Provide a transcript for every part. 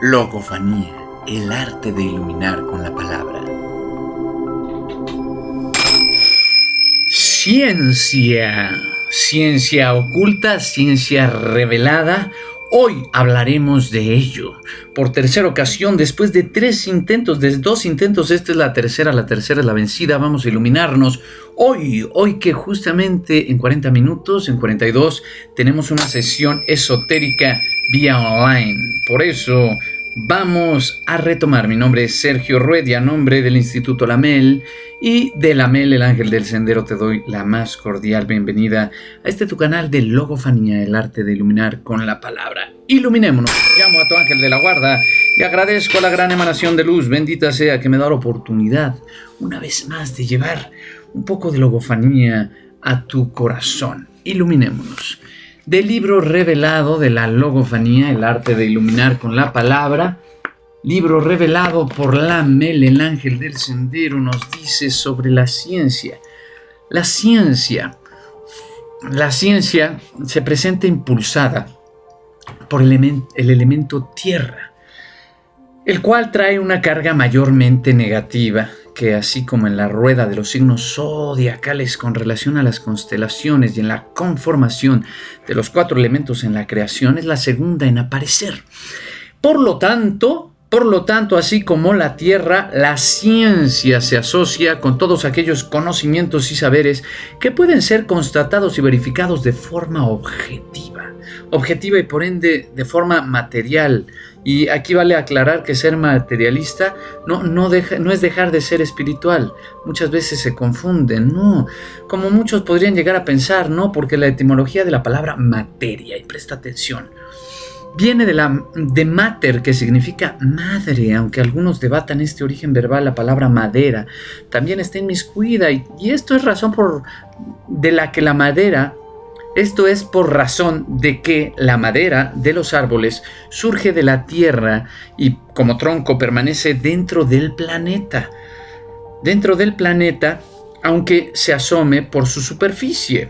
Logofanía, el arte de iluminar con la palabra. Ciencia oculta, ciencia revelada. Hoy hablaremos de ello. Por tercera ocasión, después de dos intentos, esta es la tercera es la vencida, vamos a iluminarnos. Hoy que justamente en 40 minutos, en 42, tenemos una sesión esotérica vía online. Por eso vamos a retomar. Mi nombre es Sergio Rued, a nombre del Instituto Lamel y de Lamel, el ángel del sendero, te doy la más cordial bienvenida a este tu canal de Logofanía, el arte de iluminar con la palabra. Iluminémonos. Llamo a tu ángel de la guarda y agradezco a la gran emanación de luz, bendita sea, que me da la oportunidad una vez más de llevar un poco de logofanía a tu corazón. Iluminémonos. Del libro revelado de la logofanía, el arte de iluminar con la palabra, libro revelado por Lamel, el ángel del sendero, nos dice sobre la ciencia. La ciencia se presenta impulsada por el elemento tierra, el cual trae una carga mayormente negativa, que así como en la rueda de los signos zodiacales con relación a las constelaciones y en la conformación de los 4 elementos en la creación, es la segunda en aparecer. Por lo tanto, así como la tierra, la ciencia se asocia con todos aquellos conocimientos y saberes que pueden ser constatados y verificados de forma objetiva y por ende de forma material. Y aquí vale aclarar que ser materialista no es dejar de ser espiritual. Muchas veces se confunden, no, como muchos podrían llegar a pensar, no, porque la etimología de la palabra materia, y presta atención, viene de mater, que significa madre, aunque algunos debatan este origen verbal. La palabra madera también está inmiscuida, y esto es por razón de que la madera de los árboles surge de la tierra y como tronco permanece dentro del planeta, aunque se asome por su superficie.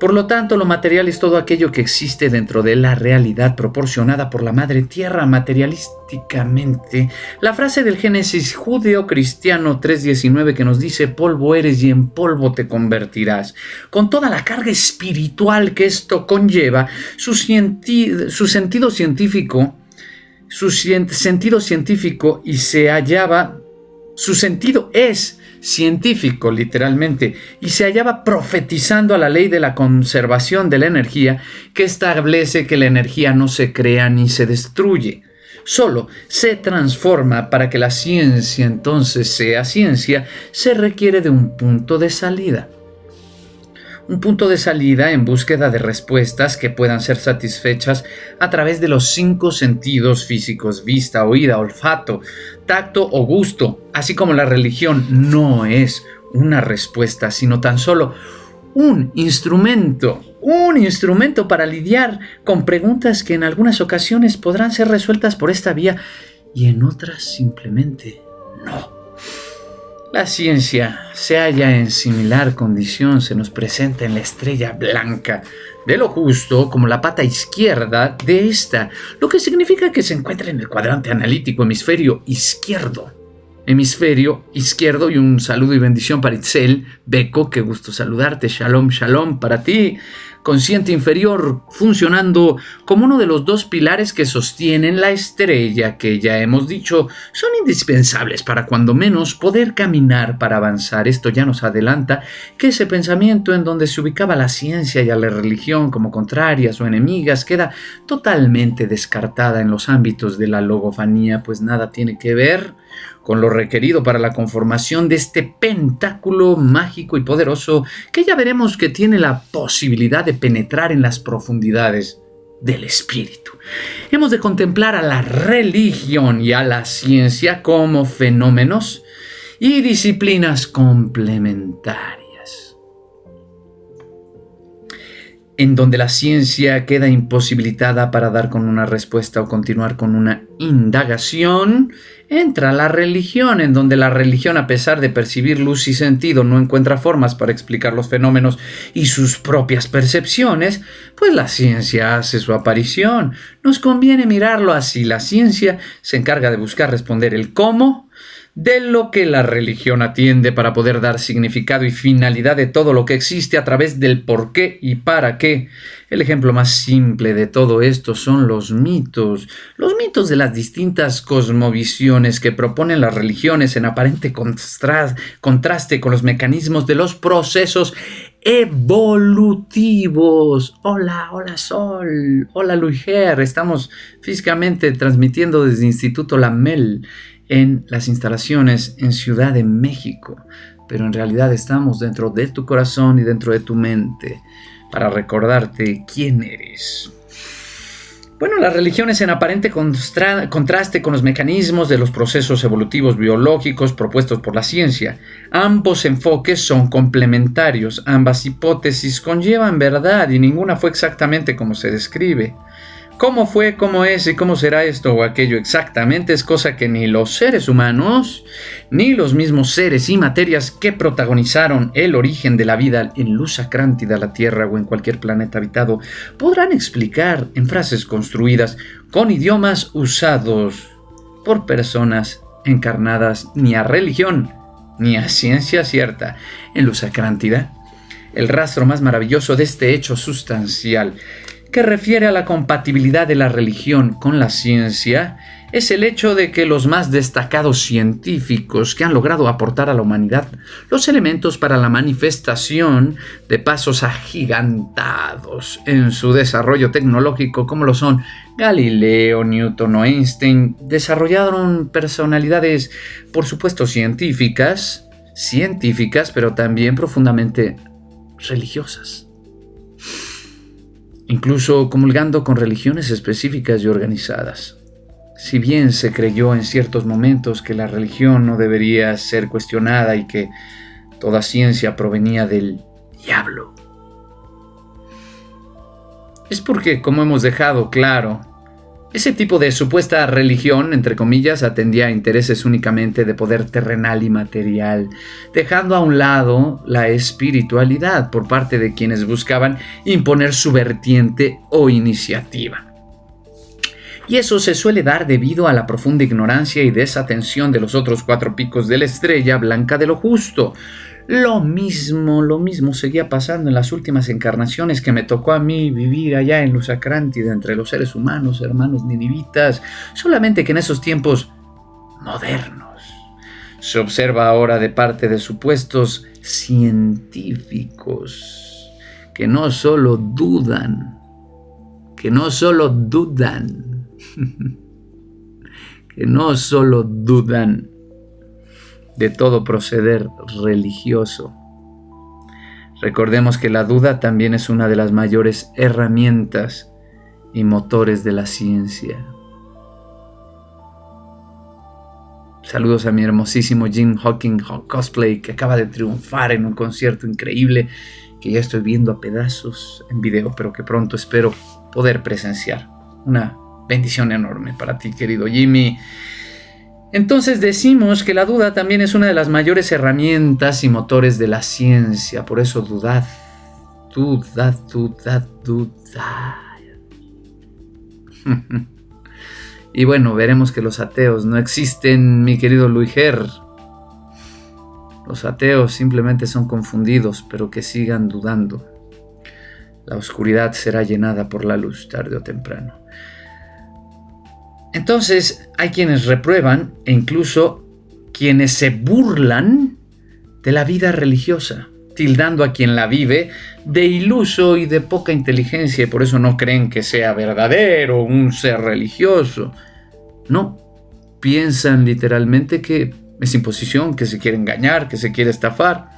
Por lo tanto, lo material es todo aquello que existe dentro de la realidad proporcionada por la madre tierra materialísticamente. La frase del Génesis judeo-cristiano 3:19 que nos dice: polvo eres y en polvo te convertirás, con toda la carga espiritual que esto conlleva, su sentido científico su sentido es científico, literalmente, y se hallaba profetizando a la ley de la conservación de la energía, que establece que la energía no se crea ni se destruye, solo se transforma. Para que la ciencia entonces sea ciencia, se requiere de un punto de salida. Un punto de salida en búsqueda de respuestas que puedan ser satisfechas a través de los 5 sentidos físicos: vista, oída, olfato, tacto o gusto. Así como la religión no es una respuesta, sino tan solo un instrumento para lidiar con preguntas que en algunas ocasiones podrán ser resueltas por esta vía y en otras simplemente no. La ciencia se halla en similar condición, se nos presenta en la estrella blanca de lo justo como la pata izquierda de esta, lo que significa que se encuentra en el cuadrante analítico, hemisferio izquierdo, y un saludo y bendición para Itzel Beco, qué gusto saludarte, shalom, shalom para ti. Consciente inferior, funcionando como uno de los 2 pilares que sostienen la estrella, que ya hemos dicho son indispensables para cuando menos poder caminar para avanzar. Esto ya nos adelanta que ese pensamiento en donde se ubicaba la ciencia y a la religión como contrarias o enemigas queda totalmente descartada en los ámbitos de la logofanía, pues nada tiene que ver con lo requerido para la conformación de este pentáculo mágico y poderoso, que ya veremos que tiene la posibilidad de penetrar en las profundidades del espíritu. Hemos de contemplar a la religión y a la ciencia como fenómenos y disciplinas complementarias. en donde la ciencia queda imposibilitada para dar con una respuesta o continuar con una indagación, entra la religión, en donde la religión, a pesar de percibir luz y sentido, no encuentra formas para explicar los fenómenos y sus propias percepciones, pues la ciencia hace su aparición. Nos conviene mirarlo así. La ciencia se encarga de buscar responder el cómo, de lo que la religión atiende para poder dar significado y finalidad de todo lo que existe a través del por qué y para qué. El ejemplo más simple de todo esto son los mitos de las distintas cosmovisiones que proponen las religiones en aparente contraste con los mecanismos de los procesos evolutivos. Hola Sol, hola Luiger, estamos físicamente transmitiendo desde Instituto Lamel en las instalaciones en Ciudad de México, pero en realidad estamos dentro de tu corazón y dentro de tu mente para recordarte quién eres. Bueno, las religiones en aparente contraste con los mecanismos de los procesos evolutivos biológicos propuestos por la ciencia. Ambos enfoques son complementarios, ambas hipótesis conllevan verdad y ninguna fue exactamente como se describe. ¿Cómo fue, cómo es y cómo será esto o aquello exactamente? Es cosa que ni los seres humanos, ni los mismos seres y materias que protagonizaron el origen de la vida en luz acrántida, la Tierra o en cualquier planeta habitado, podrán explicar en frases construidas con idiomas usados por personas encarnadas ni a religión, ni a ciencia cierta. En luz acrántida, el rastro más maravilloso de este hecho sustancial que refiere a la compatibilidad de la religión con la ciencia es el hecho de que los más destacados científicos que han logrado aportar a la humanidad los elementos para la manifestación de pasos agigantados en su desarrollo tecnológico, como lo son Galileo, Newton o Einstein, desarrollaron personalidades, por supuesto, científicas, pero también profundamente religiosas, incluso comulgando con religiones específicas y organizadas. Si bien se creyó en ciertos momentos que la religión no debería ser cuestionada y que toda ciencia provenía del diablo, es porque, como hemos dejado claro, ese tipo de supuesta religión, entre comillas, atendía a intereses únicamente de poder terrenal y material, dejando a un lado la espiritualidad por parte de quienes buscaban imponer su vertiente o iniciativa. Y eso se suele dar debido a la profunda ignorancia y desatención de los otros 4 picos de la estrella blanca de lo justo. Lo mismo seguía pasando en las últimas encarnaciones que me tocó a mí vivir allá en Luz Acrántida entre los seres humanos, hermanos ninivitas, solamente que en esos tiempos modernos se observa ahora de parte de supuestos científicos que no solo dudan, que no solo dudan de todo proceder religioso. Recordemos que la duda también es una de las mayores herramientas y motores de la ciencia. Saludos a mi hermosísimo Jim Hawking Cosplay, que acaba de triunfar en un concierto increíble que ya estoy viendo a pedazos en video, pero que pronto espero poder presenciar. Una bendición enorme para ti, querido Jimmy. Entonces decimos que la duda también es una de las mayores herramientas y motores de la ciencia. Por eso dudad. Y bueno, veremos que los ateos no existen, mi querido Luiger. Los ateos simplemente son confundidos, pero que sigan dudando. La oscuridad será llenada por la luz tarde o temprano. Entonces hay quienes reprueban e incluso quienes se burlan de la vida religiosa, tildando a quien la vive de iluso y de poca inteligencia, y por eso no creen que sea verdadero un ser religioso. No, piensan literalmente que es imposición, que se quiere engañar, que se quiere estafar.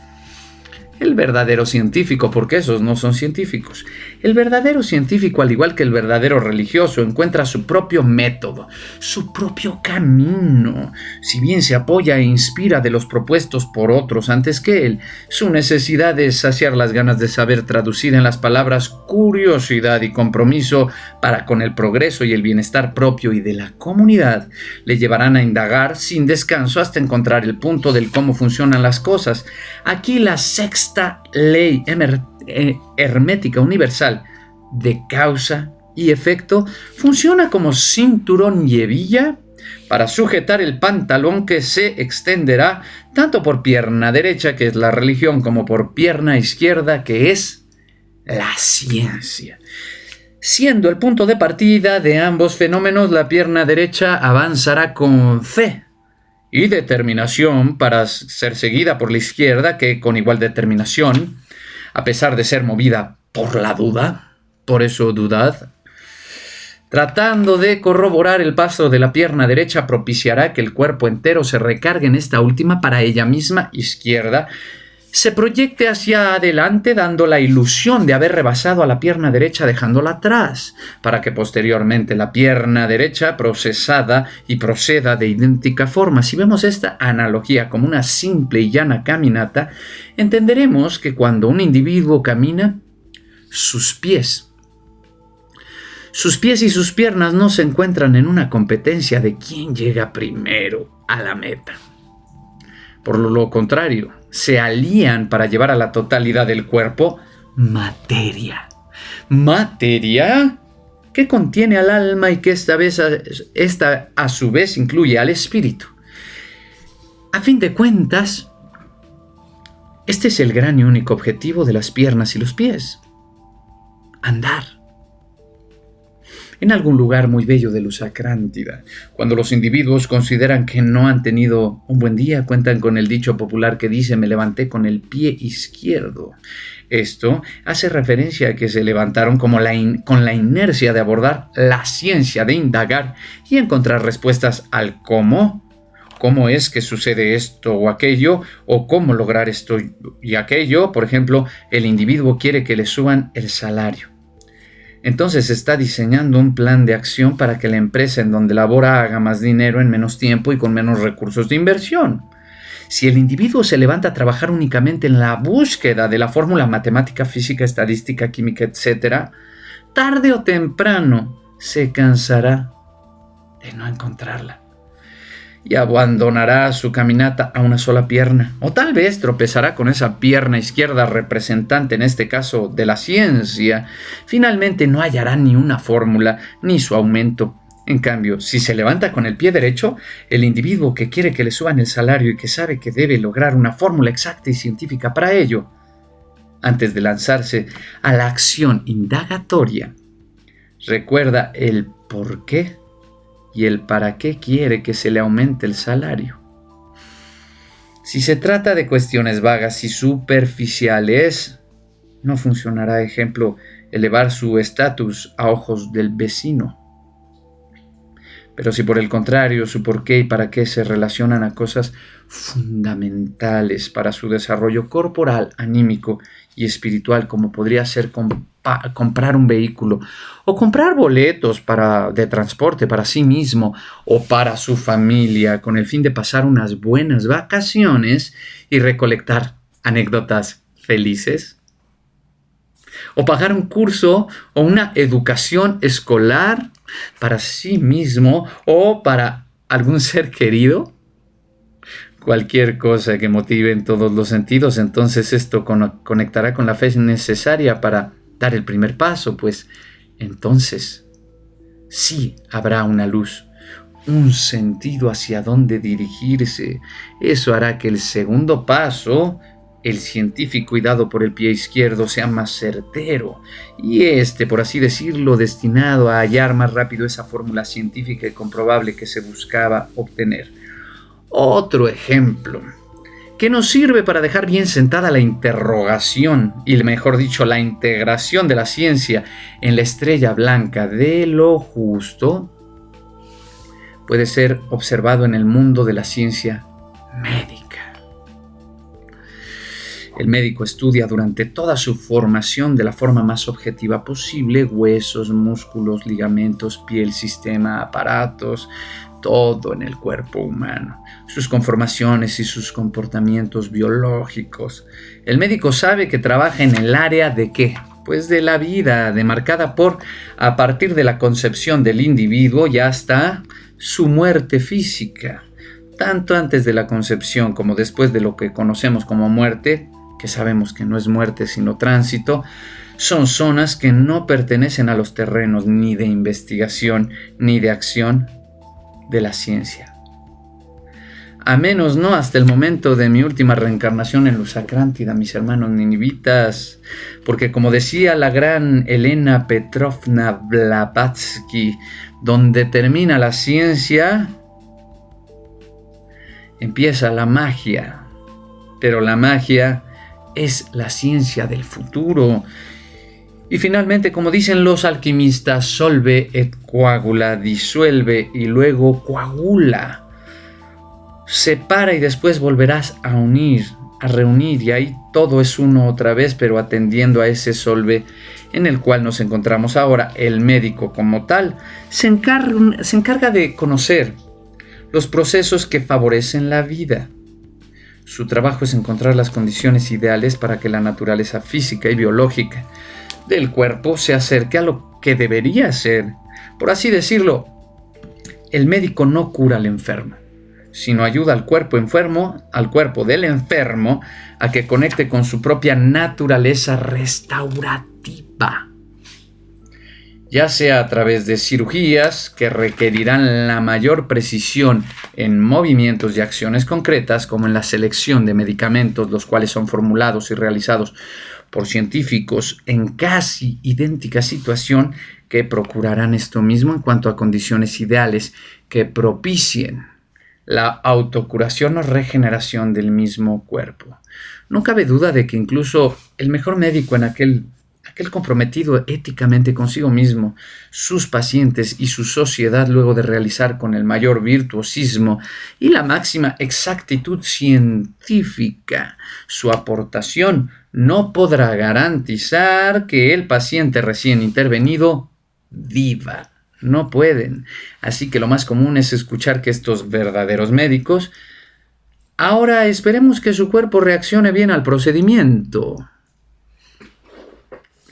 El verdadero científico, porque esos no son científicos. El verdadero científico, al igual que el verdadero religioso, encuentra su propio método, su propio camino. Si bien se apoya e inspira de los propuestos por otros antes que él, su necesidad de saciar las ganas de saber traducida en las palabras curiosidad y compromiso para con el progreso y el bienestar propio y de la comunidad le llevarán a indagar sin descanso hasta encontrar el punto del cómo funcionan las cosas. Aquí la sexta ley hermética universal de causa y efecto funciona como cinturón y hebilla para sujetar el pantalón que se extenderá tanto por pierna derecha, que es la religión, como por pierna izquierda, que es la ciencia. Siendo el punto de partida de ambos fenómenos, la pierna derecha avanzará con fe y determinación para ser seguida por la izquierda, que con igual determinación, a pesar de ser movida por la duda, por eso dudad, tratando de corroborar el paso de la pierna derecha, propiciará que el cuerpo entero se recargue en esta última para ella misma izquierda, se proyecte hacia adelante dando la ilusión de haber rebasado a la pierna derecha dejándola atrás, para que posteriormente la pierna derecha procesada y proceda de idéntica forma. Si vemos esta analogía como una simple y llana caminata, entenderemos que cuando un individuo camina, sus pies y sus piernas no se encuentran en una competencia de quién llega primero a la meta. Por lo contrario, se alían para llevar a la totalidad del cuerpo materia. Materia que contiene al alma y que esta a su vez incluye al espíritu. A fin de cuentas, este es el gran y único objetivo de las piernas y los pies: andar. En algún lugar muy bello de Lusacrántida, cuando los individuos consideran que no han tenido un buen día, cuentan con el dicho popular que dice: me levanté con el pie izquierdo. Esto hace referencia a que se levantaron con la inercia de abordar la ciencia, de indagar y encontrar respuestas al cómo. ¿Cómo es que sucede esto o aquello? ¿O cómo lograr esto y aquello? Por ejemplo, el individuo quiere que le suban el salario. Entonces está diseñando un plan de acción para que la empresa en donde labora haga más dinero en menos tiempo y con menos recursos de inversión. Si el individuo se levanta a trabajar únicamente en la búsqueda de la fórmula matemática, física, estadística, química, etc., tarde o temprano se cansará de no encontrarla y abandonará su caminata a una sola pierna, o tal vez tropezará con esa pierna izquierda representante, en este caso de la ciencia. Finalmente no hallará ni una fórmula ni su aumento. En cambio, si se levanta con el pie derecho, el individuo que quiere que le suban el salario y que sabe que debe lograr una fórmula exacta y científica para ello, antes de lanzarse a la acción indagatoria, recuerda el por qué y el para qué quiere que se le aumente el salario. Si se trata de cuestiones vagas y superficiales, no funcionará, ejemplo, elevar su estatus a ojos del vecino. Pero si por el contrario su por qué y para qué se relacionan a cosas fundamentales para su desarrollo corporal, anímico y espiritual, como podría ser comprar un vehículo o comprar boletos de transporte para sí mismo o para su familia, con el fin de pasar unas buenas vacaciones y recolectar anécdotas felices, o pagar un curso o una educación escolar para sí mismo o para algún ser querido, cualquier cosa que motive en todos los sentidos, entonces esto conectará con la fe necesaria para dar el primer paso, pues entonces sí habrá una luz, un sentido hacia dónde dirigirse. Eso hará que el segundo paso, el científico y dado por el pie izquierdo, sea más certero y por así decirlo, destinado a hallar más rápido esa fórmula científica y comprobable que se buscaba obtener. Otro ejemplo que nos sirve para dejar bien sentada la interrogación y, mejor dicho, la integración de la ciencia en la estrella blanca de lo justo, puede ser observado en el mundo de la ciencia médica. El médico estudia durante toda su formación de la forma más objetiva posible huesos, músculos, ligamentos, piel, sistema, aparatos, todo en el cuerpo humano, sus conformaciones y sus comportamientos biológicos. El médico sabe que trabaja en el área de ¿qué? Pues de la vida, demarcada por a partir de la concepción del individuo y hasta su muerte física. Tanto antes de la concepción como después de lo que conocemos como muerte, que sabemos que no es muerte sino tránsito, son zonas que no pertenecen a los terrenos ni de investigación ni de acción de la ciencia. A menos no hasta el momento de mi última reencarnación en Luz Atlántida, mis hermanos ninivitas, porque como decía la gran Elena Petrovna Blavatsky, donde termina la ciencia, empieza la magia, pero la magia es la ciencia del futuro. Y finalmente, como dicen los alquimistas, solve et coagula, disuelve y luego coagula. Separa y después volverás a unir, a reunir, y ahí todo es uno otra vez, pero atendiendo a ese solve en el cual nos encontramos ahora. El médico como tal se encarga de conocer los procesos que favorecen la vida. Su trabajo es encontrar las condiciones ideales para que la naturaleza física y biológica del cuerpo se acerque a lo que debería ser. Por así decirlo, el médico no cura al enfermo, sino ayuda al cuerpo enfermo, al cuerpo del enfermo, a que conecte con su propia naturaleza restaurativa. Ya sea a través de cirugías que requerirán la mayor precisión en movimientos y acciones concretas, como en la selección de medicamentos, los cuales son formulados y realizados por científicos en casi idéntica situación, que procurarán esto mismo en cuanto a condiciones ideales que propicien la autocuración o regeneración del mismo cuerpo. No cabe duda de que incluso el mejor médico en aquel comprometido éticamente consigo mismo, sus pacientes y su sociedad, luego de realizar con el mayor virtuosismo y la máxima exactitud científica su aportación, no podrá garantizar que el paciente recién intervenido viva. No pueden. Así que lo más común es escuchar que estos verdaderos médicos: ahora esperemos que su cuerpo reaccione bien al procedimiento.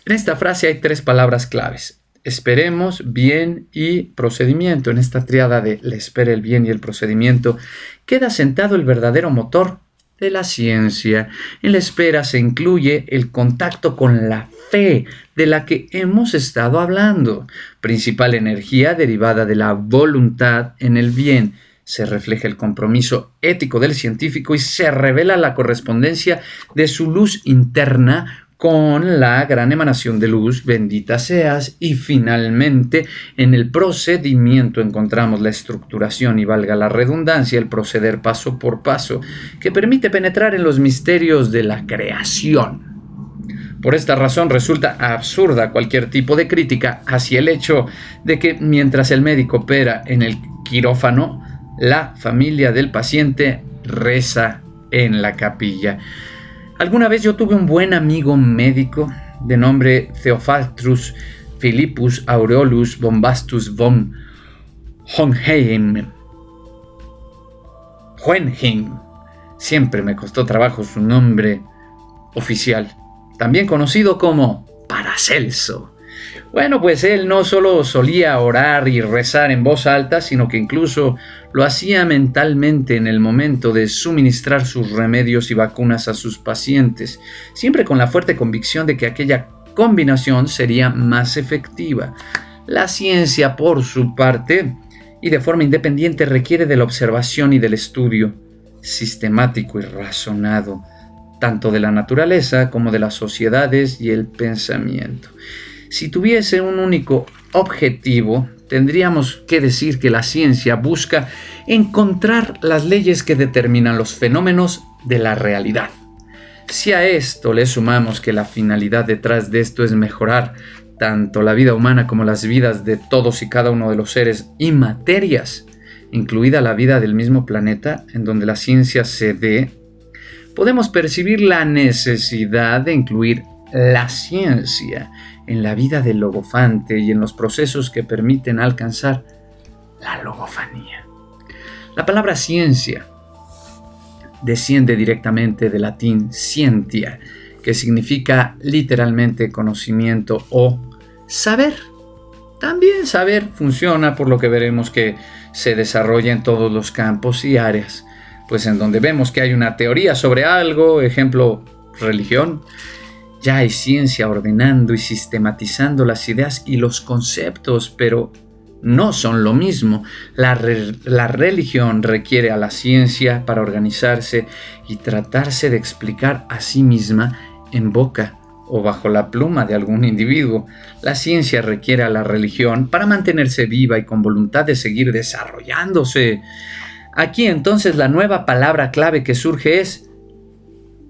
En esta frase hay 3 palabras claves: esperemos, bien y procedimiento. En esta tríada de la espera, el bien y el procedimiento queda sentado el verdadero motor de la ciencia. En la espera se incluye el contacto con la fe de la que hemos estado hablando, principal energía derivada de la voluntad. En el bien se refleja el compromiso ético del científico y se revela la correspondencia de su luz interna con la gran emanación de luz, bendita seas. Y finalmente, en el procedimiento encontramos la estructuración y, valga la redundancia, el proceder paso por paso, que permite penetrar en los misterios de la creación. Por esta razón resulta absurda cualquier tipo de crítica hacia el hecho de que mientras el médico opera en el quirófano, la familia del paciente reza en la capilla. Alguna vez yo tuve un buen amigo médico de nombre Theophrastus Philippus Aureolus Bombastus von Hohenheim. Siempre me costó trabajo su nombre oficial, también conocido como Paracelso. Bueno, pues él no solo solía orar y rezar en voz alta, sino que incluso lo hacía mentalmente en el momento de suministrar sus remedios y vacunas a sus pacientes, siempre con la fuerte convicción de que aquella combinación sería más efectiva. La ciencia, por su parte, y de forma independiente, requiere de la observación y del estudio sistemático y razonado, tanto de la naturaleza como de las sociedades y el pensamiento. Si tuviese un único objetivo, tendríamos que decir que la ciencia busca encontrar las leyes que determinan los fenómenos de la realidad. Si a esto le sumamos que la finalidad detrás de esto es mejorar tanto la vida humana como las vidas de todos y cada uno de los seres y materias, incluida la vida del mismo planeta en donde la ciencia se dé, podemos percibir la necesidad de incluir la ciencia en la vida del logofante y en los procesos que permiten alcanzar la logofanía. La palabra ciencia desciende directamente del latín scientia, que significa literalmente conocimiento o saber. También saber funciona, por lo que veremos que se desarrolla en todos los campos y áreas, pues en donde vemos que hay una teoría sobre algo, ejemplo, religión, ya hay ciencia ordenando y sistematizando las ideas y los conceptos, pero no son lo mismo. La religión requiere a la ciencia para organizarse y tratarse de explicar a sí misma en boca o bajo la pluma de algún individuo. La ciencia requiere a la religión para mantenerse viva y con voluntad de seguir desarrollándose. Aquí entonces la nueva palabra clave que surge es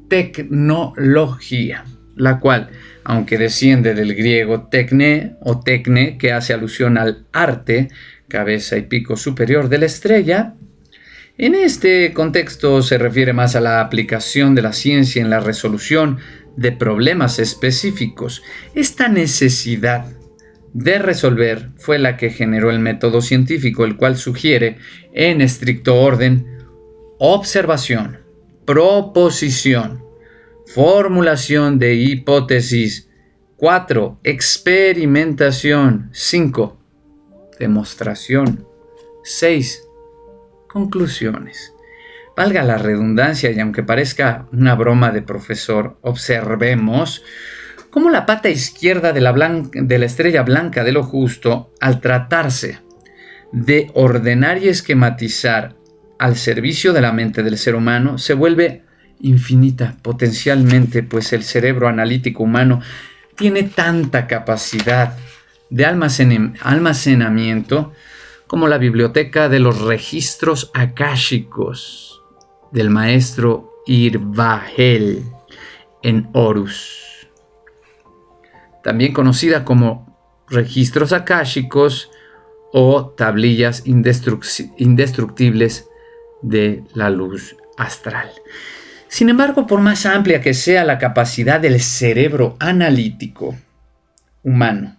tecnología, la cual, aunque desciende del griego tecne o tecne, que hace alusión al arte, cabeza y pico superior de la estrella, en este contexto se refiere más a la aplicación de la ciencia en la resolución de problemas específicos. Esta necesidad de resolver fue la que generó el método científico, el cual sugiere, en estricto orden, observación, proposición, formulación de hipótesis, 4. Experimentación, 5. Demostración, 6. Conclusiones. Valga la redundancia, y aunque parezca una broma de profesor, observemos cómo la pata izquierda de la estrella blanca de lo justo, al tratarse de ordenar y esquematizar al servicio de la mente del ser humano, se vuelve infinita potencialmente, pues el cerebro analítico humano tiene tanta capacidad de almacenamiento como la biblioteca de los registros akáshicos del maestro Irvahel en Horus, también conocida como registros akáshicos o tablillas indestructibles de la luz astral. Sin embargo, por más amplia que sea la capacidad del cerebro analítico humano,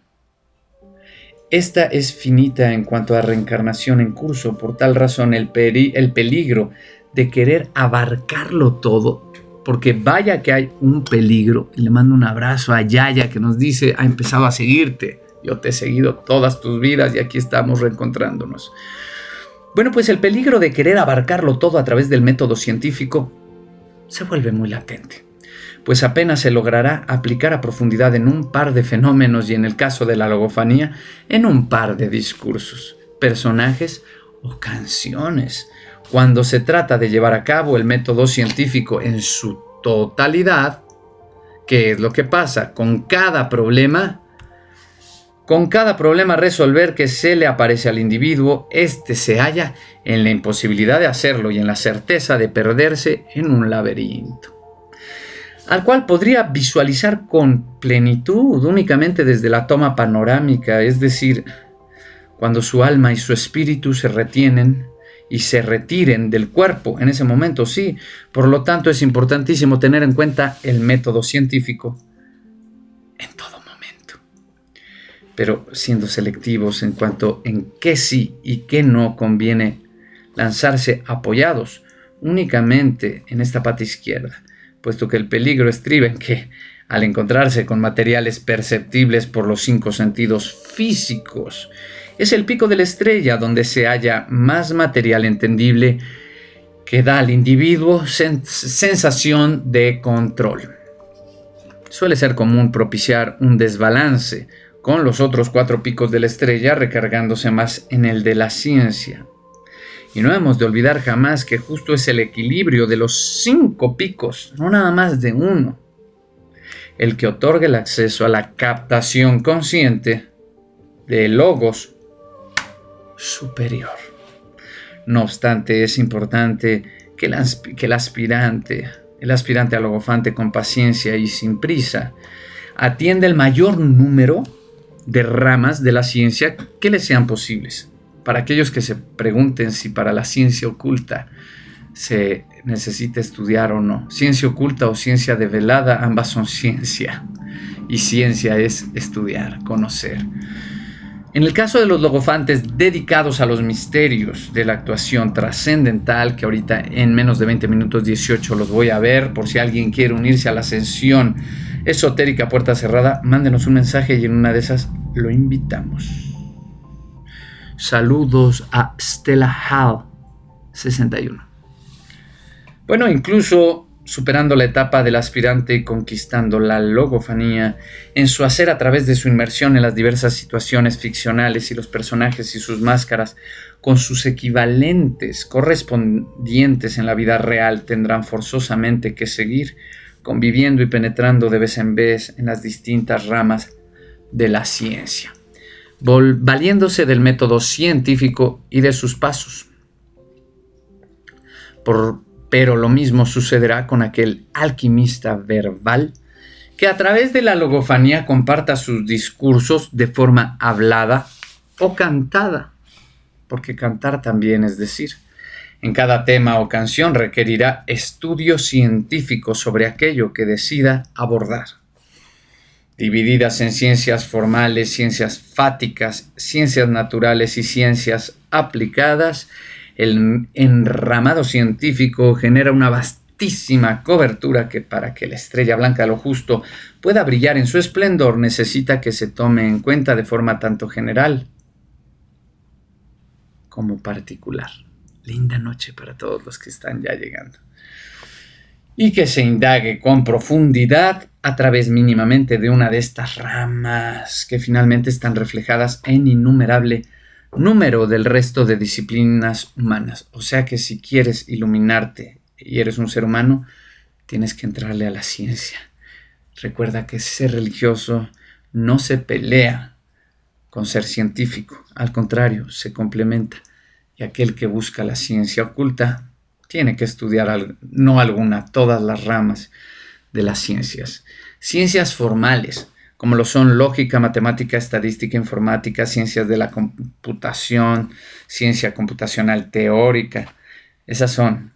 esta es finita en cuanto a reencarnación en curso. Por tal razón, el peligro de querer abarcarlo todo, porque vaya que hay un peligro, y le mando un abrazo a Yaya que nos dice, ha empezado a seguirte, yo te he seguido todas tus vidas y aquí estamos reencontrándonos. Bueno, pues el peligro de querer abarcarlo todo a través del método científico se vuelve muy latente, pues apenas se logrará aplicar a profundidad en un par de fenómenos y en el caso de la logofanía, en un par de discursos, personajes o canciones. Cuando se trata de llevar a cabo el método científico en su totalidad, ¿qué es lo que pasa? Con cada problema a resolver que se le aparece al individuo, éste se halla en la imposibilidad de hacerlo y en la certeza de perderse en un laberinto, al cual podría visualizar con plenitud únicamente desde la toma panorámica, es decir, cuando su alma y su espíritu se retienen y se retiren del cuerpo, en ese momento sí. Por lo tanto, es importantísimo tener en cuenta el método científico en todo momento, pero siendo selectivos en cuanto en qué sí y qué no conviene lanzarse apoyados únicamente en esta pata izquierda, puesto que el peligro estriba en que, al encontrarse con materiales perceptibles por los 5 sentidos físicos, es el pico de la estrella donde se halla más material entendible que da al individuo sensación de control. Suele ser común propiciar un desbalance con los otros 4 picos de la estrella recargándose más en el de la ciencia. Y no hemos de olvidar jamás que justo es el equilibrio de los 5 picos, no nada más de uno, el que otorga el acceso a la captación consciente de logos superior. No obstante, es importante que el aspirante al logofante con paciencia y sin prisa atienda el mayor número de ramas de la ciencia que le sean posibles. Para aquellos que se pregunten si para la ciencia oculta se necesita estudiar o no. Ciencia oculta o ciencia develada, ambas son ciencia. Y ciencia es estudiar, conocer. En el caso de los logofantes dedicados a los misterios de la actuación trascendental, que ahorita en menos de 20 minutos 18 los voy a ver, por si alguien quiere unirse a la ascensión esotérica puerta cerrada, mándenos un mensaje y en una de esas lo invitamos. Saludos a Stella Hall 61. Bueno, incluso superando la etapa del aspirante y conquistando la logofanía en su hacer a través de su inmersión en las diversas situaciones ficcionales y los personajes y sus máscaras, con sus equivalentes correspondientes en la vida real, tendrán forzosamente que seguir conviviendo y penetrando de vez en vez en las distintas ramas de la ciencia, valiéndose del método científico y de sus pasos. Pero lo mismo sucederá con aquel alquimista verbal que a través de la logofanía comparta sus discursos de forma hablada o cantada, porque cantar también es decir. En cada tema o canción requerirá estudio científico sobre aquello que decida abordar. Divididas en ciencias formales, ciencias fáticas, ciencias naturales y ciencias aplicadas, el enramado científico genera una vastísima cobertura que para que la estrella blanca de lo justo pueda brillar en su esplendor necesita que se tome en cuenta de forma tanto general como particular. Linda noche para todos los que están ya llegando. Y que se indague con profundidad a través mínimamente de una de estas ramas que finalmente están reflejadas en innumerable número del resto de disciplinas humanas. O sea que si quieres iluminarte y eres un ser humano, tienes que entrarle a la ciencia. Recuerda que ser religioso no se pelea con ser científico, al contrario, se complementa. Y aquel que busca la ciencia oculta tiene que estudiar todas las ramas de las ciencias. Ciencias formales, como lo son lógica, matemática, estadística, informática, ciencias de la computación, ciencia computacional teórica. Esas son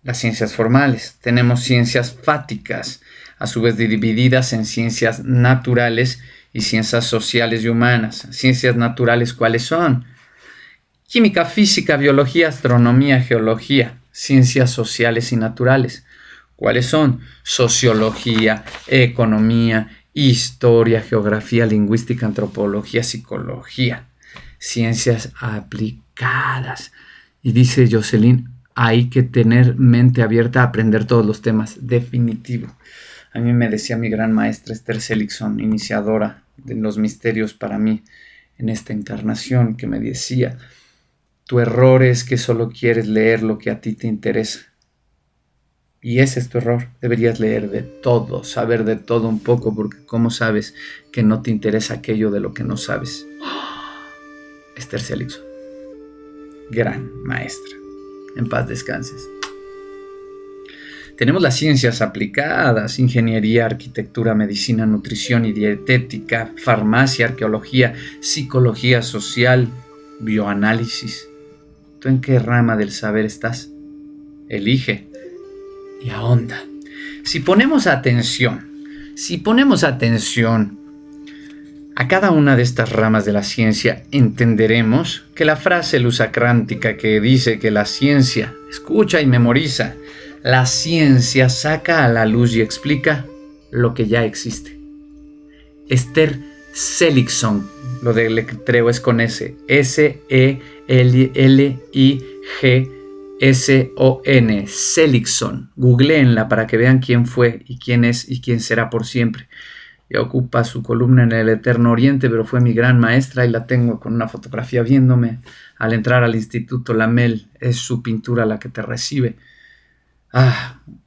las ciencias formales. Tenemos ciencias fáticas, a su vez divididas en ciencias naturales y ciencias sociales y humanas. Ciencias naturales, ¿cuáles son? Química, física, biología, astronomía, geología. Ciencias sociales y naturales, ¿cuáles son? Sociología, economía, historia, geografía, lingüística, antropología, psicología. Ciencias aplicadas. Y dice Jocelyn, hay que tener mente abierta a aprender todos los temas. Definitivo. A mí me decía mi gran maestra Esther Seligson, iniciadora de los misterios para mí en esta encarnación, que me decía, tu error es que solo quieres leer lo que a ti te interesa. Y ese es tu error. Deberías leer de todo, saber de todo un poco, porque ¿cómo sabes que no te interesa aquello de lo que no sabes? Esther Seligson, gran maestra. En paz descanses. Tenemos las ciencias aplicadas, ingeniería, arquitectura, medicina, nutrición y dietética, farmacia, arqueología, psicología social, bioanálisis. ¿Tú en qué rama del saber estás? Elige y ahonda. Si ponemos atención a cada una de estas ramas de la ciencia, entenderemos que la frase lusacrántica que dice que la ciencia escucha y memoriza, la ciencia saca a la luz y explica lo que ya existe. Esther Seligson, lo del letreo es con S, S-E-L-I-G-S-O-N, Seligson. Googleenla para que vean quién fue y quién es y quién será por siempre. Ya ocupa su columna en el Eterno Oriente, pero fue mi gran maestra y la tengo con una fotografía viéndome al entrar al Instituto Lamel. Es su pintura la que te recibe.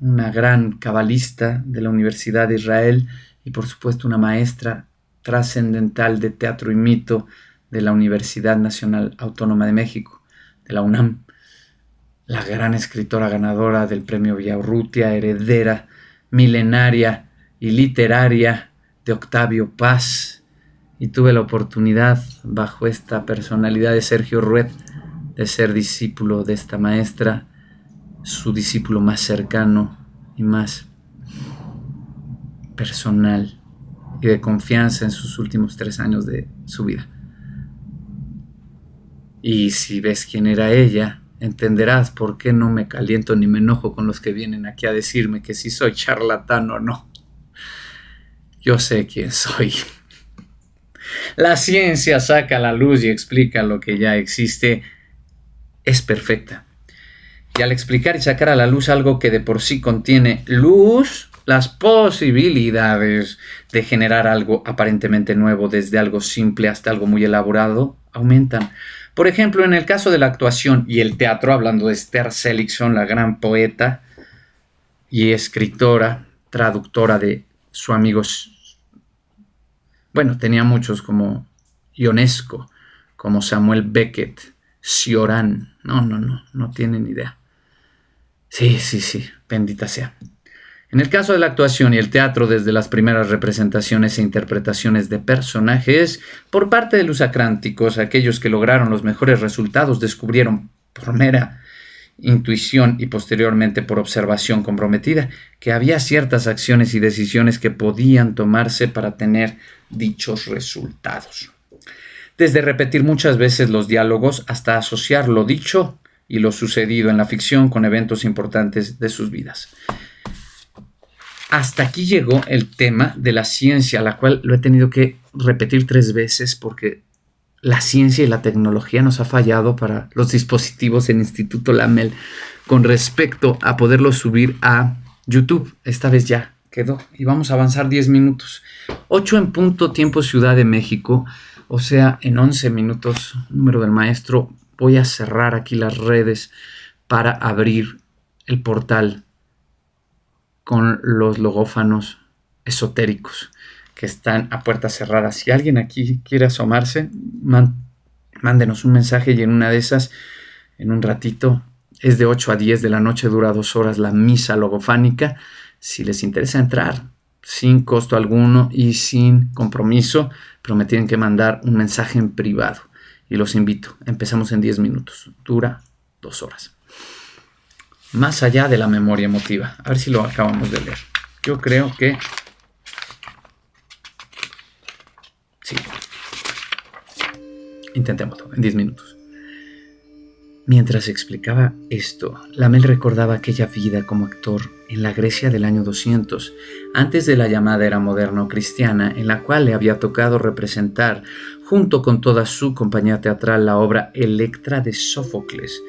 Una gran cabalista de la Universidad de Israel y por supuesto una maestra trascendental de teatro y mito de la Universidad Nacional Autónoma de México, de la UNAM. La gran escritora ganadora del Premio Villaurrutia, heredera milenaria y literaria de Octavio Paz, y tuve la oportunidad, bajo esta personalidad de Sergio Rued, de ser discípulo de esta maestra su discípulo más cercano y más personal y de confianza en sus últimos 3 años de su vida. Y si ves quién era ella, entenderás por qué no me caliento ni me enojo con los que vienen aquí a decirme que si soy charlatán o no. Yo sé quién soy. La ciencia saca a la luz y explica lo que ya existe. Es perfecta. Y al explicar y sacar a la luz algo que de por sí contiene luz, las posibilidades de generar algo aparentemente nuevo, desde algo simple hasta algo muy elaborado, aumentan. Por ejemplo, en el caso de la actuación y el teatro, hablando de Esther Seligson, la gran poeta y escritora, traductora de su amigo, bueno, tenía muchos como Ionesco, como Samuel Beckett, Cioran, no tienen idea. Sí, bendita sea. En el caso de la actuación y el teatro, desde las primeras representaciones e interpretaciones de personajes, por parte de los acránticos, aquellos que lograron los mejores resultados descubrieron por mera intuición y posteriormente por observación comprometida que había ciertas acciones y decisiones que podían tomarse para tener dichos resultados. Desde repetir muchas veces los diálogos hasta asociar lo dicho y lo sucedido en la ficción con eventos importantes de sus vidas. Hasta aquí llegó el tema de la ciencia, la cual lo he tenido que repetir 3 veces porque la ciencia y la tecnología nos ha fallado para los dispositivos en Instituto Lamel con respecto a poderlos subir a YouTube. Esta vez ya quedó y vamos a avanzar 10 minutos. 8 en punto, tiempo Ciudad de México, o sea, en 11 minutos, número del maestro. Voy a cerrar aquí las redes para abrir el portal con los logófanos esotéricos que están a puertas cerradas. Si alguien aquí quiere asomarse, mándenos un mensaje y en una de esas, en un ratito, es de 8 a 10 de la noche, dura 2 horas la misa logofánica. Si les interesa entrar, sin costo alguno y sin compromiso, pero me tienen que mandar un mensaje en privado. Y los invito. Empezamos en 10 minutos. Dura 2 horas. Más allá de la memoria emotiva. A ver si lo acabamos de leer. Yo creo que sí. Intentémoslo en 10 minutos. Mientras explicaba esto, Lamel recordaba aquella vida como actor en la Grecia del año 200, antes de la llamada era moderna o cristiana, en la cual le había tocado representar, junto con toda su compañía teatral, la obra Electra de Sófocles.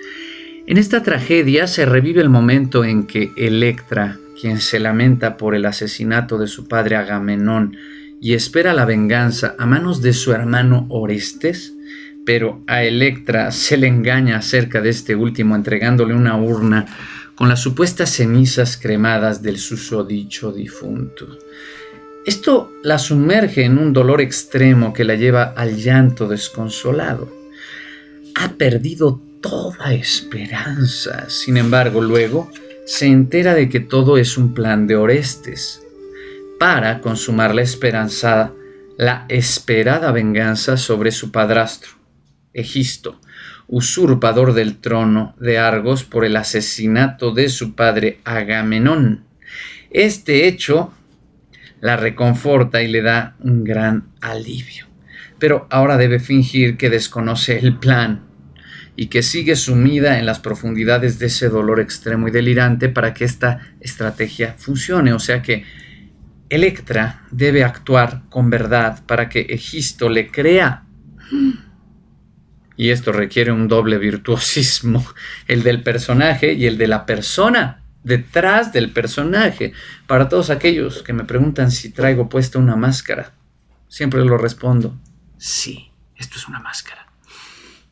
En esta tragedia se revive el momento en que Electra, quien se lamenta por el asesinato de su padre Agamenón y espera la venganza a manos de su hermano Orestes, pero a Electra se le engaña acerca de este último entregándole una urna con las supuestas cenizas cremadas del susodicho difunto. Esto la sumerge en un dolor extremo que la lleva al llanto desconsolado. Ha perdido toda esperanza. Sin embargo, luego se entera de que todo es un plan de Orestes para consumar la esperada venganza sobre su padrastro, Egisto, usurpador del trono de Argos por el asesinato de su padre Agamenón. Este hecho la reconforta y le da un gran alivio, pero ahora debe fingir que desconoce el plan y que sigue sumida en las profundidades de ese dolor extremo y delirante para que esta estrategia funcione. O sea que Electra debe actuar con verdad para que Egisto le crea. Y esto requiere un doble virtuosismo, el del personaje y el de la persona detrás del personaje. Para todos aquellos que me preguntan si traigo puesta una máscara, siempre lo respondo, sí, esto es una máscara.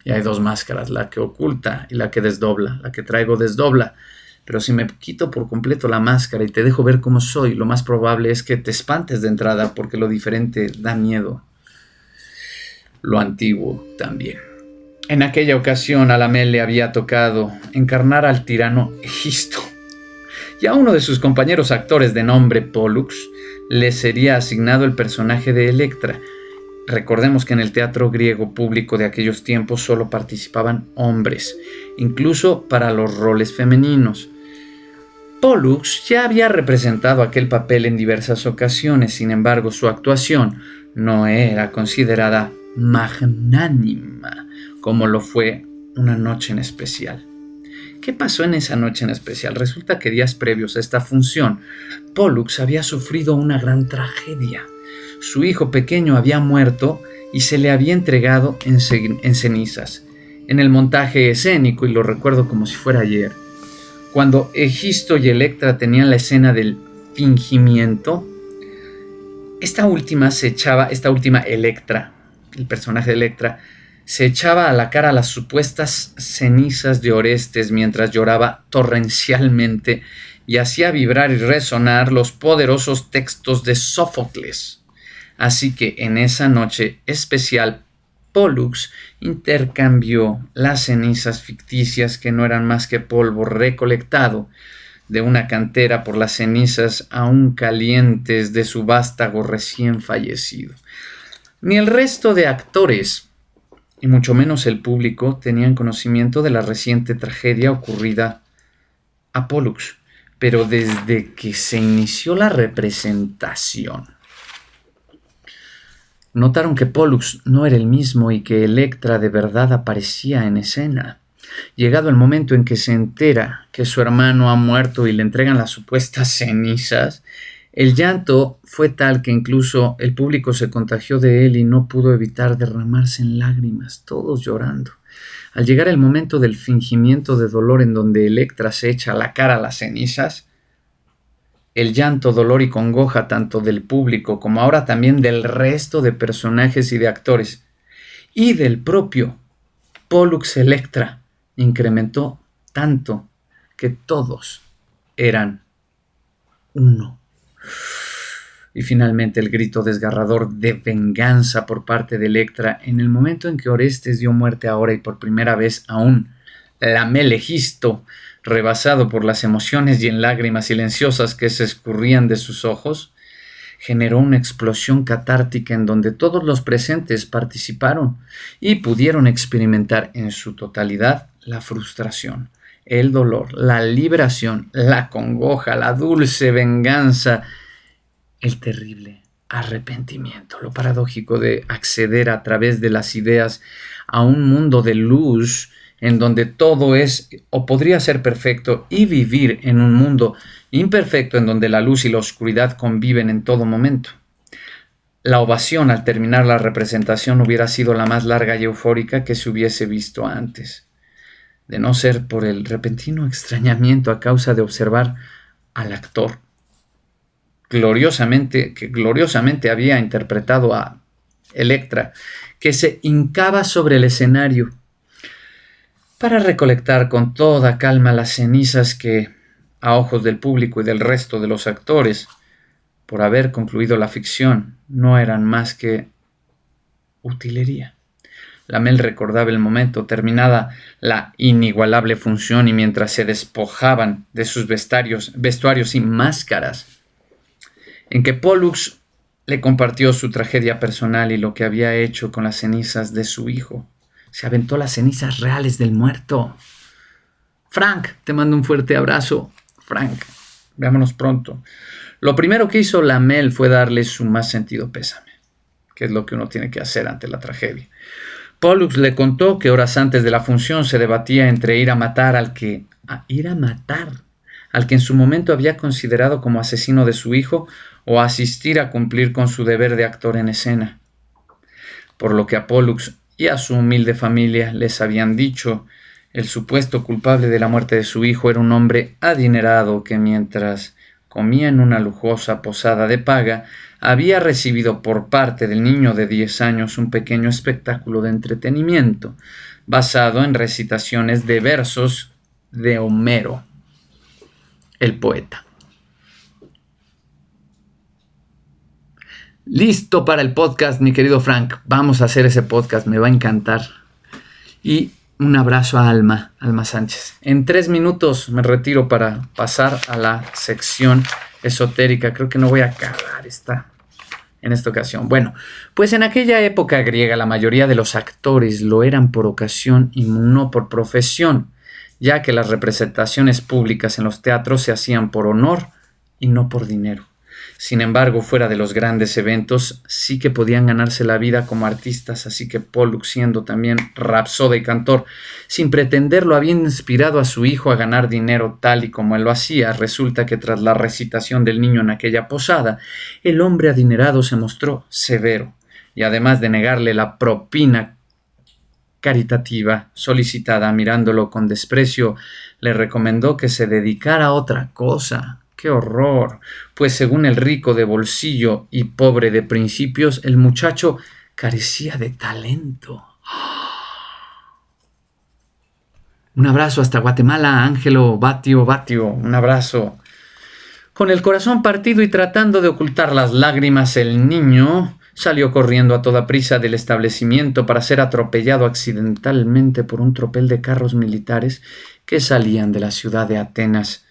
Y hay 2 máscaras, la que oculta y la que desdobla. La que traigo desdobla. Pero si me quito por completo la máscara y te dejo ver cómo soy, lo más probable es que te espantes de entrada porque lo diferente da miedo. Lo antiguo también. En aquella ocasión a Lamel le había tocado encarnar al tirano Egisto. Y a uno de sus compañeros actores de nombre Pollux le sería asignado el personaje de Electra. Recordemos que en el teatro griego público de aquellos tiempos solo participaban hombres, incluso para los roles femeninos. Pollux ya había representado aquel papel en diversas ocasiones, sin embargo su actuación no era considerada magnánima como lo fue una noche en especial. ¿Qué pasó en esa noche en especial? Resulta que días previos a esta función, Pollux había sufrido una gran tragedia. Su hijo pequeño había muerto y se le había entregado en cenizas. En el montaje escénico, y lo recuerdo como si fuera ayer, cuando Egisto y Electra tenían la escena del fingimiento, esta última Electra, el personaje de Electra, se echaba a la cara las supuestas cenizas de Orestes mientras lloraba torrencialmente y hacía vibrar y resonar los poderosos textos de Sófocles. Así que en esa noche especial, Pollux intercambió las cenizas ficticias, que no eran más que polvo recolectado de una cantera, por las cenizas aún calientes de su vástago recién fallecido. Ni el resto de actores, y mucho menos el público, tenían conocimiento de la reciente tragedia ocurrida a Pollux, pero desde que se inició la representación, notaron que Pollux no era el mismo y que Electra de verdad aparecía en escena. Llegado el momento en que se entera que su hermano ha muerto y le entregan las supuestas cenizas, el llanto fue tal que incluso el público se contagió de él y no pudo evitar derramarse en lágrimas, todos llorando. Al llegar el momento del fingimiento de dolor en donde Electra se echa a la cara las cenizas, el llanto, dolor y congoja tanto del público como ahora también del resto de personajes y de actores y del propio Pollux Electra incrementó tanto que todos eran uno. Y finalmente el grito desgarrador de venganza por parte de Electra en el momento en que Orestes dio muerte ahora y por primera vez aún Lamel Egisto, rebasado por las emociones y en lágrimas silenciosas que se escurrían de sus ojos, generó una explosión catártica en donde todos los presentes participaron y pudieron experimentar en su totalidad la frustración, el dolor, la liberación, la congoja, la dulce venganza, el terrible arrepentimiento, lo paradójico de acceder a través de las ideas a un mundo de luz en donde todo es o podría ser perfecto, y vivir en un mundo imperfecto en donde la luz y la oscuridad conviven en todo momento. La ovación al terminar la representación hubiera sido la más larga y eufórica que se hubiese visto antes, de no ser por el repentino extrañamiento a causa de observar al actor que gloriosamente había interpretado a Electra, que se hincaba sobre el escenario para recolectar con toda calma las cenizas que, a ojos del público y del resto de los actores, por haber concluido la ficción, no eran más que utilería. Lamel recordaba el momento, terminada la inigualable función y mientras se despojaban de sus vestuarios y máscaras, en que Pollux le compartió su tragedia personal y lo que había hecho con las cenizas de su hijo. Se aventó las cenizas reales del muerto. Frank, te mando un fuerte abrazo. Frank, veámonos pronto. Lo primero que hizo Lamel fue darle su más sentido pésame, que es lo que uno tiene que hacer ante la tragedia. Pollux le contó que horas antes de la función se debatía entre ir a matar al que en su momento había considerado como asesino de su hijo o asistir a cumplir con su deber de actor en escena. Por lo que a Pollux y a su humilde familia les habían dicho, el supuesto culpable de la muerte de su hijo era un hombre adinerado que mientras comía en una lujosa posada de paga, había recibido por parte del niño de 10 años un pequeño espectáculo de entretenimiento, basado en recitaciones de versos de Homero, el poeta. Listo para el podcast, mi querido Frank. Vamos a hacer ese podcast, me va a encantar. Y un abrazo a Alma Sánchez. En 3 minutos me retiro para pasar a la sección esotérica. Creo que no voy a acabar en esta ocasión? Bueno, pues en aquella época griega la mayoría de los actores lo eran por ocasión y no por profesión, ya que las representaciones públicas en los teatros se hacían por honor y no por dinero. Sin embargo, fuera de los grandes eventos, sí que podían ganarse la vida como artistas, así que Pollux, siendo también rapsoda y cantor, sin pretenderlo, había inspirado a su hijo a ganar dinero tal y como él lo hacía. Resulta que tras la recitación del niño en aquella posada, el hombre adinerado se mostró severo, y además de negarle la propina caritativa solicitada, mirándolo con desprecio, le recomendó que se dedicara a otra cosa. ¡Qué horror! Pues según el rico de bolsillo y pobre de principios, el muchacho carecía de talento. Un abrazo hasta Guatemala, Ángelo, Batio, un abrazo. Con el corazón partido y tratando de ocultar las lágrimas, el niño salió corriendo a toda prisa del establecimiento para ser atropellado accidentalmente por un tropel de carros militares que salían de la ciudad de Atenas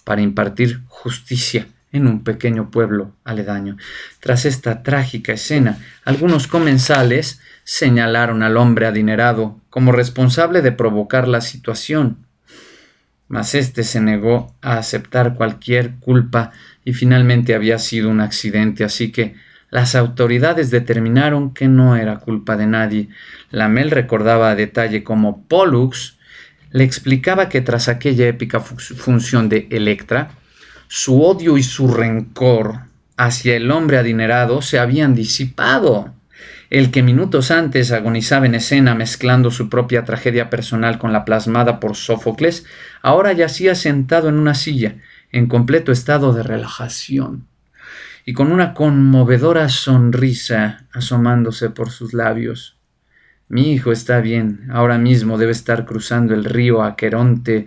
para impartir justicia en un pequeño pueblo aledaño. Tras esta trágica escena, algunos comensales señalaron al hombre adinerado como responsable de provocar la situación, mas éste se negó a aceptar cualquier culpa y finalmente había sido un accidente, así que las autoridades determinaron que no era culpa de nadie. Lamel recordaba a detalle cómo Pollux le explicaba que tras aquella épica función de Electra, su odio y su rencor hacia el hombre adinerado se habían disipado. El que minutos antes agonizaba en escena mezclando su propia tragedia personal con la plasmada por Sófocles, ahora yacía sentado en una silla, en completo estado de relajación, y con una conmovedora sonrisa asomándose por sus labios. Mi hijo está bien, ahora mismo debe estar cruzando el río Aqueronte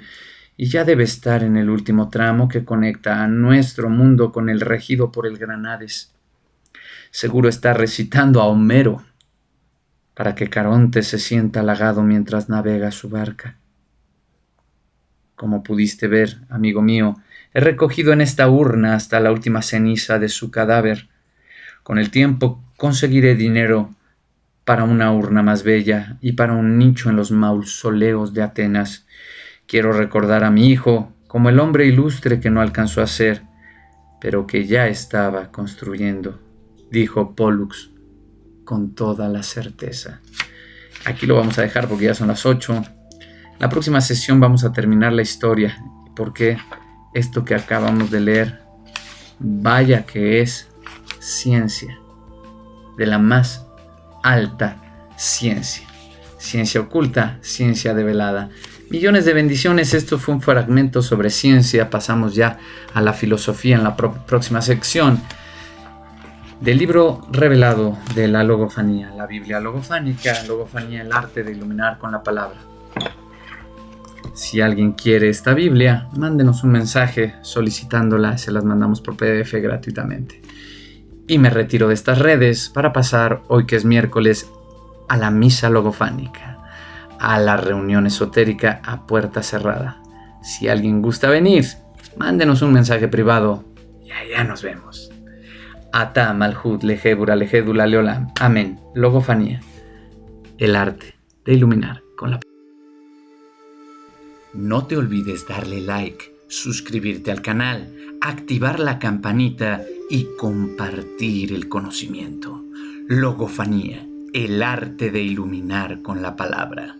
y ya debe estar en el último tramo que conecta a nuestro mundo con el regido por el gran Hades. Seguro está recitando a Homero para que Caronte se sienta halagado mientras navega su barca. Como pudiste ver, amigo mío, he recogido en esta urna hasta la última ceniza de su cadáver. Con el tiempo conseguiré dinero para una urna más bella y para un nicho en los mausoleos de Atenas. Quiero recordar a mi hijo como el hombre ilustre que no alcanzó a ser, pero que ya estaba construyendo, dijo Pollux con toda la certeza. Aquí lo vamos a dejar porque ya son las 8. La próxima sesión vamos a terminar la historia, porque esto que acabamos de leer, vaya que es ciencia, de la más alta ciencia. Ciencia oculta, ciencia develada. Millones de bendiciones. Esto fue un fragmento sobre ciencia. Pasamos ya a la filosofía en la próxima sección del libro revelado de la logofanía, la Biblia logofánica, logofanía, el arte de iluminar con la palabra. Si alguien quiere esta Biblia, mándenos un mensaje solicitándola, se las mandamos por PDF gratuitamente. Y me retiro de estas redes para pasar, hoy que es miércoles, a la misa logofánica, a la reunión esotérica a puerta cerrada. Si alguien gusta venir, mándenos un mensaje privado y allá nos vemos. Ata Malhut Lejebura Lejedula Leolam. Amén. Logofanía, el arte de iluminar con la palabra. No te olvides darle like, suscribirte al canal, activar la campanita y compartir el conocimiento. Logofanía, el arte de iluminar con la palabra.